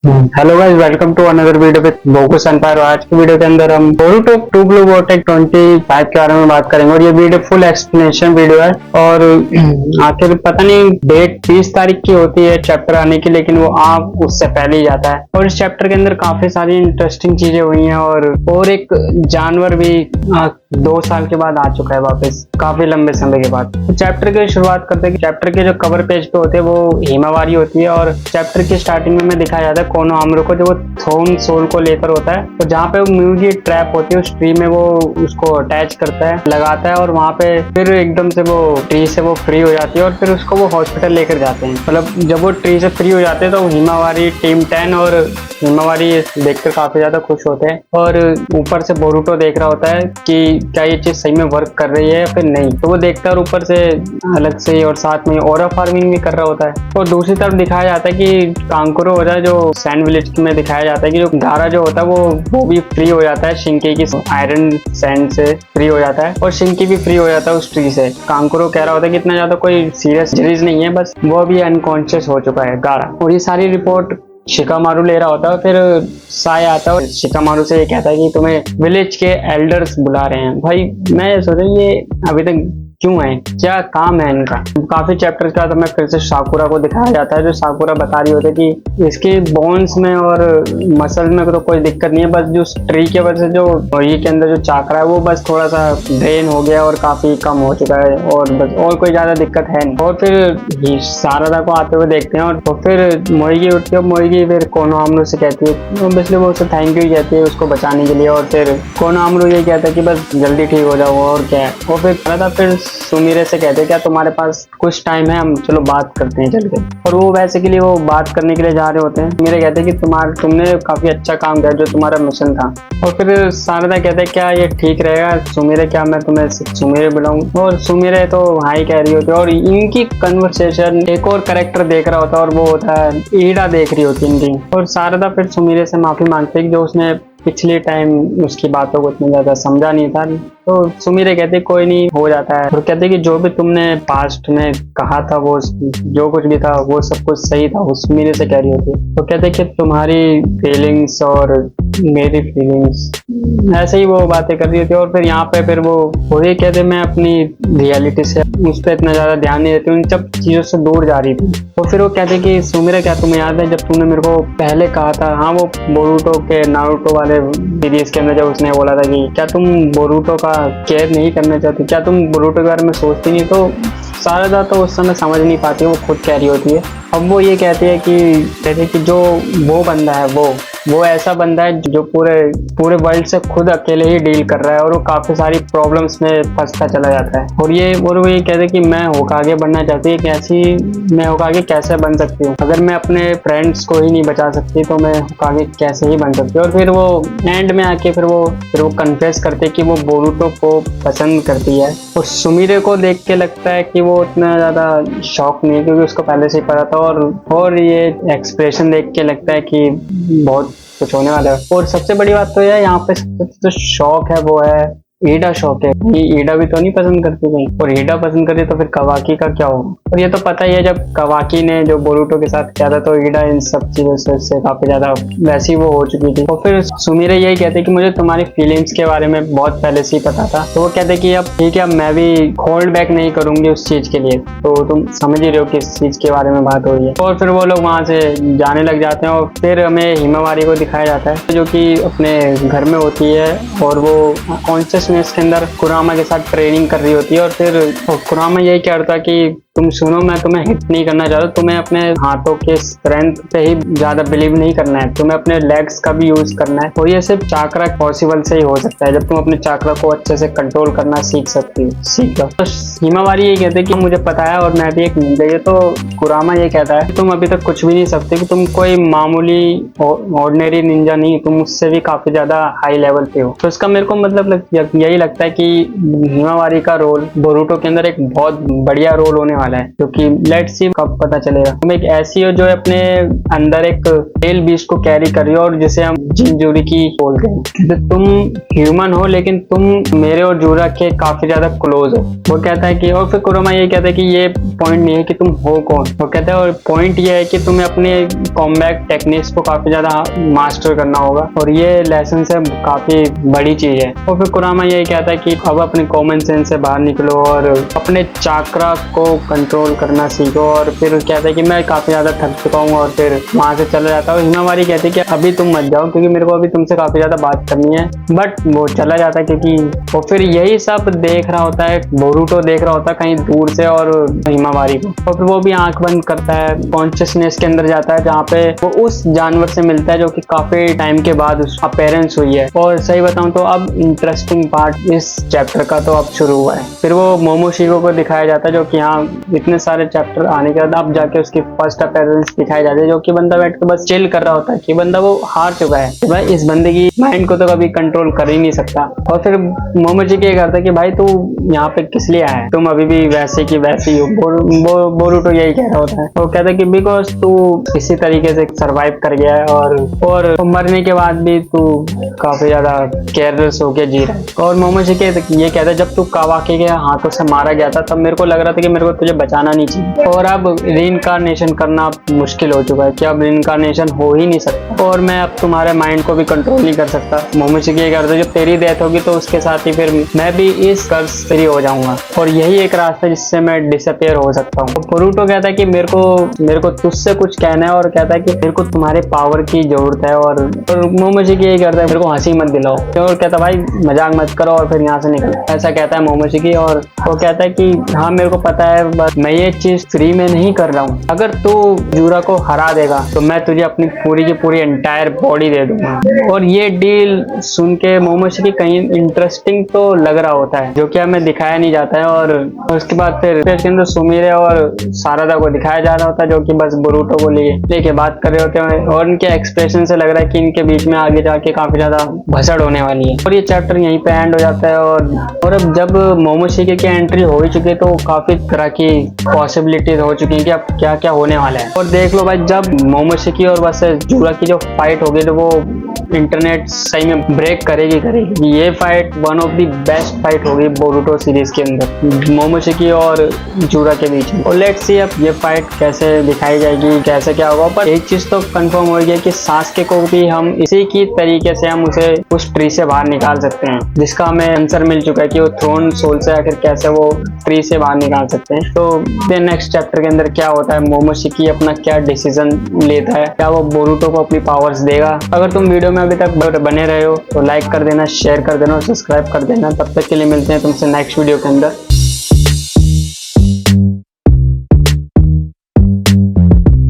Hello guys, welcome to another video with bogus empire. आज की video के अंदर हम बोरूटो टू ब्लू वोटेक 25 के बारे में बात करेंगे और ये वीडियो फुल एक्सप्लेनेशन वीडियो है। और आखिर पता नहीं डेट 30 तारीख की होती है चैप्टर आने की, लेकिन वो आप उससे पहले ही जाता है। और इस चैप्टर के अंदर काफी सारी इंटरेस्टिंग चीजें हुई हैं और एक जानवर भी 2 साल के बाद आ चुका है वापस, काफी लंबे समय के बाद। तो चैप्टर की शुरुआत करते हैं। चैप्टर के जो कवर पेज पे होते हैं वो हिमावारी होती है और चैप्टर की स्टार्टिंग में दिखाया जाता है कोनोहामारू को, जो वो थोन सोल को लेकर होता है। तो जहाँ पे वो म्यूजी ट्रैप होती है उस ट्री में वो उसको अटैच करता है, लगाता है और वहाँ पे फिर एकदम से वो ट्री से वो फ्री हो जाती है और फिर उसको वो हॉस्पिटल लेकर जाते हैं। मतलब जब वो ट्री से फ्री हो जाते हैं तो हिमावारी टीम 10 और हिमावारी देखकर काफी ज्यादा खुश होते हैं और ऊपर से बोरूटो देख रहा होता है कि क्या ये चीज सही में वर्क कर रही है या फिर नहीं। तो वो देखता है और ऊपर से अलग से और साथ में ओरा फार्मिंग भी कर रहा होता है। और दूसरी तरफ दिखाया जाता है कि कांकुरो होता है, जो सैंड विलेज में दिखाया जाता है कि जो गारा जो होता है वो भी फ्री हो जाता है शिंकी की आयरन सैंड से फ्री हो जाता है और शिंकी भी फ्री हो जाता है उस ट्री से। कांकुरो कह रहा होता है कि इतना ज्यादा कोई सीरियस इंजरीज नहीं है, बस वो भी अनकॉन्शियस हो चुका है गारा। और ये सारी रिपोर्ट शिकामारू ले रहा होता है। फिर साय आता है और शिकामारू से ये कहता है कि तुम्हें विलेज के एल्डर्स बुला रहे हैं। भाई मैं ये सोच रहा हूँ ये अभी तक क्यों है, क्या काम है इनका। काफी चैप्टर्स का हमें फिर से साकुरा को दिखाया जाता है, जो साकुरा बता रही होती है कि इसके बोन्स में और मसल में तो कोई दिक्कत नहीं है, बस जो ट्री के वजह से जो ये के अंदर जो चाकरा है वो बस थोड़ा सा ड्रेन हो गया और काफी कम हो चुका है और बस और कोई ज्यादा दिक्कत है नहीं। और फिर शारदा को आते हुए देखते हैं और तो फिर मोएगी उठती है। मोएगी फिर कोनोहामारू से कहती है, ऑब्वियसली वो उसे थैंक यू कहती है उसको बचाने के लिए। और फिर कोनोहामारू ये कहता है कि बस जल्दी ठीक हो जाओ और क्या है। और फिर सुमिरे से कहते हैं क्या तुम्हारे पास कुछ टाइम है, हम चलो बात करते हैं चल के। और वो वैसे के लिए वो बात करने के लिए जा रहे होते हैं। सुमिरे कहते हैं कि तुमने काफी अच्छा काम किया, जो तुम्हारा मिशन था। और फिर शारदा कहते हैं क्या ये ठीक रहेगा सुमिरे, क्या मैं तुम्हें सुमिरे बुलाऊं। और सुमिरे तो हाई कह रही होती है और इनकी कन्वर्सेशन एक और कैरेक्टर देख रहा होता है और वो होता है ईडा देख रही होती है इनकी। और शारदा फिर सुमिरे से माफी मांगती है कि जो उसने पिछले टाइम उसकी बातों को इतना ज्यादा समझा नहीं था। तो सुमिरे कहते कोई नहीं, हो जाता है। और कहते कि जो भी तुमने पास्ट में कहा था वो जो कुछ भी था वो सब कुछ सही था, वो सुमिरे से कह रही होती है। तो कहते कि तुम्हारी फीलिंग्स और मेरी फीलिंग्स, ऐसे ही वो बातें कर रही होती है। और फिर यहाँ पे फिर वो ये कहते मैं अपनी रियलिटी से उस पर इतना ज्यादा ध्यान नहीं देती, उन सब चीजों से दूर जा रही थी। और फिर वो कहते कि सुमिरे क्या तुम्हें याद है जब तुमने मेरे को पहले कहा था, हाँ वो बोरूटो के नारुतो वाले सीरीज के अंदर जब उसने बोला था कि क्या तुम बोरूटो का केयर नहीं करना चाहती, क्या तुम बोरूटो के बारे में सोचती नहीं। तो शारदा तो उस समय समझ नहीं पाती, वो खुद कह रही होती है। अब वो ये कहती है कि जो वो बंदा है वो ऐसा बंदा है जो पूरे वर्ल्ड से खुद अकेले ही डील कर रहा है और वो काफी सारी प्रॉब्लम्स में फंसता चला जाता है। और वो ये कहते हैं कि मैं होकागे बनना चाहती है, मैं होकागे कैसे बन सकती हूँ, अगर मैं अपने फ्रेंड्स को ही नहीं बचा सकती तो मैं होकागे कैसे ही बन सकती हूँ। और फिर वो एंड में आके फिर वो कन्फेस करते कि वो बोरूटो को पसंद करती है। और सुमिरे को देख के लगता है कि वो इतना ज्यादा शॉक नहीं है क्योंकि उसको पहले से ही पता था। और ये एक्सप्रेशन देख के लगता है कि बहुत कुछ होने वाला है। और सबसे बड़ी बात तो है यहाँ पे जो शौक है वो है ईडा शौक है। ये ईडा भी तो नहीं पसंद करती कहीं, और ईडा पसंद करती तो फिर कवाकी का क्या होगा। और ये तो पता ही है जब कवाकी ने जो बोरूटो के साथ किया था तो ईडा इन सब चीजों से काफी ज्यादा वैसी वो हो चुकी थी। और फिर सुमिरे यही कहते कि मुझे तुम्हारी फीलिंग्स के बारे में बहुत पहले से ही पता था। तो वो कहते कि अब ठीक है, अब मैं भी होल्ड बैक नहीं करूंगी उस चीज के लिए। तो तुम समझ ही रहे हो किस चीज के बारे में बात हो रही है। और फिर वो लोग वहां से जाने लग जाते हैं और फिर हमें हिमावारी को दिखाया जाता है जो कि अपने घर में होती है और वो कॉन्शियस इसके अंदर कुरामा के साथ ट्रेनिंग कर रही होती है। और फिर कुरामा यही कहता है कि तुम सुनो, मैं तुम्हें हिट नहीं करना चाहता, तुम्हें अपने हाथों के स्ट्रेंथ पे ही ज्यादा बिलीव नहीं करना है, तुम्हें अपने लेग्स का भी यूज करना है। और ये सिर्फ चाकरा पॉसिबल से ही हो सकता है जब तुम अपने चाकरा को अच्छे से कंट्रोल करना सीख लो। तो हिमावारी ये कहते कि मुझे पता है और मैं भी एक निंजा। ये तो कुरामा ये कहता है कि तुम अभी तक कुछ भी नहीं सकते, कि तुम कोई मामूली ऑर्डिनरी निंजा नहीं, तुम उससे भी काफी ज्यादा हाई लेवल पे हो। तो इसका मेरे को मतलब यही लगता है कि हिमावारी का रोल बोरूटो के अंदर एक बहुत बढ़िया रोल होने वाला वाला है, क्योंकि लेट्स सी कब पता चलेगा। तुम एक ऐसी हो जो अपने अंदर एक मेल बीस्ट को कैरी कर रही हो और जिसे हम जिंजूरी की बोलते हैं। तो तुम ह्यूमन हो लेकिन तुम मेरे और जूरा के काफी ज्यादा क्लोज हो। वो कहता है कि, और फिर कुरोमा ये कहता है कि ये पॉइंट नहीं है कि तुम हो कौन, वो कहता है और पॉइंट ये है कि तुम्हें अपने कॉम्बैट टेक्निक्स को काफी ज्यादा मास्टर करना होगा और ये लेसन से काफी बड़ी चीज है। और फिर कुरोमा यही कहता है कि अब अपने कॉमन सेंस से बाहर निकलो और अपने चाक्रा को कंट्रोल करना सीखो। और फिर कहता है कि मैं काफी ज्यादा थक चुका हूँ और फिर वहां से चला जाता हूँ। हिमावारी कहती है कि अभी तुम मत जाओ क्योंकि मेरे को अभी तुमसे काफी ज्यादा बात करनी है, बट वो चला जाता है क्योंकि वो फिर यही सब देख रहा होता है, बोरूटो देख रहा होता है कहीं दूर से और हिमावारी को। और फिर वो भी आंख बंद करता है, कॉन्शियसनेस के अंदर जाता है जहाँ पे वो उस जानवर से मिलता है जो कि काफी टाइम के बाद उस अपेरेंस हुई है। और सही बताऊं तो अब इंटरेस्टिंग पार्ट इस चैप्टर का तो अब शुरू हुआ है। फिर वो मोमोशिको को दिखाया जाता है जो कि यहाँ इतने सारे चैप्टर आने के बाद अब जाके उसकी फर्स्ट अपेरेंस दिखाई जाती है, जो कि बंदा बैठ के बस चिल कर रहा होता है कि बंदा वो हार चुका है, भाई इस बंदे की माइंड को तो कभी कंट्रोल कर ही नहीं सकता। और फिर मोमोशिको ये करता है कि भाई तू यहाँ पे किस लिए आया है, तुम अभी भी वैसे की वैसी हो। बोरूटो यही कह रहा होता है। वो कहता है कि बिकॉज तू इसी तरीके से सरवाइव कर गया है और मरने के बाद भी तू काफी ज्यादा केयरलेस होके जी रहा है। और मोमोशिको ये कहता है जब तू कावाकी के हाथों से मारा गया था तब मेरे को लग रहा था कि मेरे को तुझे बचाना नहीं चाहिए, और अब रीइंकार्नेशन करना मुश्किल हो चुका है कि अब रीइंकार्नेशन हो ही नहीं सकता और मैं अब तुम्हारे माइंड को भी कंट्रोल नहीं कर सकता। मोमोशिको ये कहता है जब तेरी डेथ होगी तो उसके साथ ही फिर मैं भी इस कर्ज से फ्री हो जाऊंगा और यही एक रास्ता है जिससे मैं डिसअपियर हो सकता हूँ। बोरूटो कहता है कि मेरे को तुझसे कुछ कहना है और कहता है कि मेरे को तुम्हारे पावर की जरूरत है। और मोमोशिको यही करता है मेरे को हंसी मत दिलाओ, और कहता है भाई मजाक मत करो और फिर यहाँ से निकल, ऐसा कहता है मोमोशिको। और वो कहता है कि हाँ मेरे को पता है बस मैं ये चीज फ्री में नहीं कर रहा हूँ, अगर तू जूरा को हरा देगा तो मैं तुझे अपनी पूरी की पूरी एंटायर बॉडी दे दूंगा। और ये डील सुन के मोमोशिको कहीं इंटरेस्टिंग तो लग रहा होता है, जो कि हमें दिखाया नहीं जाता है। और उसके बाद फिर इसके अंदर सुमिरे और सारदा को दिखाया जा रहा होता है जो कि बस बोरूटो को लेके बात कर रहे होते हैं और इनके एक्सप्रेशन से लग रहा है कि इनके बीच में आगे जाके काफी ज्यादा भसड़ होने वाली है। और ये चैप्टर यहीं पे एंड हो जाता है। और अब जब मोमोशिको की एंट्री हो ही चुकी है तो काफी तरह की पॉसिबिलिटीज हो चुकी है कि अब क्या क्या होने वाला है। और देख लो भाई जब मोमोशिको और बस जूरा की जो फाइट होगी तो वो इंटरनेट सही में ब्रेक करेगी। ये fight one of the best fight होगी बोरूटो सीरीज के अंदर मोमोशिको और जूरा के बीच में। और लेट्स सी अब ये फाइट कैसे दिखाई जाएगी, कैसे क्या होगा। पर एक चीज तो कंफर्म हो गया कि सास्के को भी हम इसी की तरीके से हम उसे उस ट्री से बाहर निकाल सकते हैं, जिसका हमें आंसर मिल चुका है कि वो थ्रोन सोल से आखिर कैसे वो ट्री से बाहर निकाल सकते हैं। तो नेक्स्ट चैप्टर के अंदर क्या होता है, मोमोशिको अपना क्या डिसीजन लेता है, क्या वो बोरूटो को अपनी पावर्स देगा। अगर तुम वीडियो में अभी तक बने रहे हो तो लाइक कर देना, शेयर कर देना और सब्सक्राइब कर देना। तब तक के लिए मिलते हैं तुमसे नेक्स्ट वीडियो के अंदर।